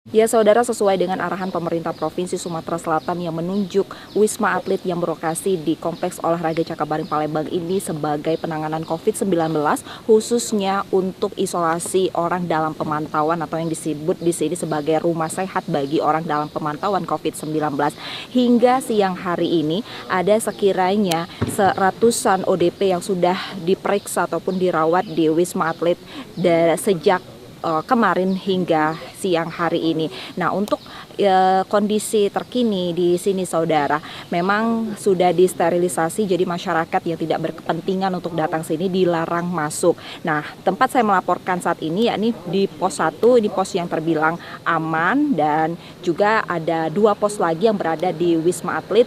Ya, saudara, sesuai dengan arahan pemerintah Provinsi Sumatera Selatan yang menunjuk Wisma Atlet yang berlokasi di Kompleks Olahraga Cakabaring Palembang ini sebagai penanganan COVID-19, khususnya untuk isolasi orang dalam pemantauan atau yang disebut di sini sebagai rumah sehat bagi orang dalam pemantauan COVID-19. Hingga siang hari ini ada sekiranya seratusan ODP yang sudah diperiksa ataupun dirawat di Wisma Atlet sejak kemarin hingga siang hari ini. Nah, untuk kondisi terkini di sini, saudara, memang sudah disterilisasi, jadi masyarakat yang tidak berkepentingan untuk datang sini dilarang masuk. Nah, tempat saya melaporkan saat ini yakni di pos 1, ini pos yang terbilang aman, dan juga ada 2 pos lagi yang berada di Wisma Atlet,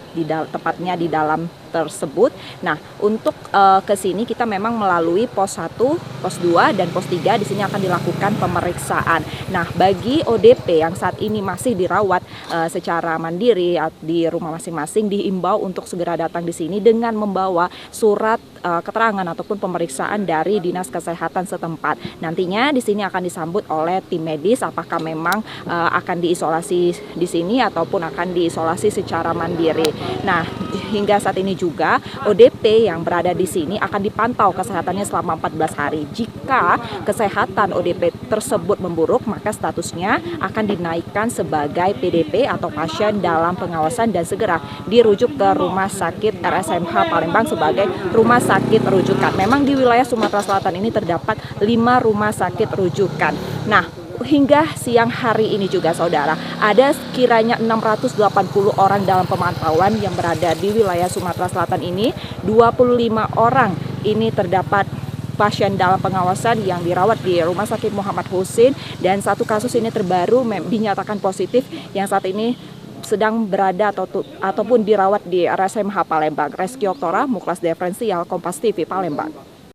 tepatnya di dalam tersebut. Nah, untuk ke sini kita memang melalui pos 1, pos 2 dan pos 3. Di sini akan dilakukan pemeriksaan. Nah, bagi ODP yang saat ini masih dirawat secara mandiri di rumah masing-masing, diimbau untuk segera datang di sini dengan membawa surat keterangan ataupun pemeriksaan dari Dinas Kesehatan setempat. Nantinya di sini akan disambut oleh tim medis apakah memang akan diisolasi di sini ataupun akan diisolasi secara mandiri. Nah, hingga saat ini juga ODP yang berada di sini akan dipantau kesehatannya selama 14 hari. Jika kesehatan ODP tersebut memburuk, maka statusnya akan dinaikkan sebagai PDP atau pasien dalam pengawasan dan segera dirujuk ke Rumah Sakit RSMH Palembang sebagai rumah sakit rujukan. Memang di wilayah Sumatera Selatan ini terdapat 5 rumah sakit rujukan. Nah, hingga siang hari ini juga, saudara, ada kiranya 680 orang dalam pemantauan yang berada di wilayah Sumatera Selatan ini. 25 orang ini terdapat pasien dalam pengawasan yang dirawat di Rumah Sakit Muhammad Husin, dan 1 kasus ini terbaru dinyatakan positif yang saat ini sedang berada ataupun dirawat di RSMH Palembang. Reski Oktora, Muklas Diferensial, Kompas TV, Palembang.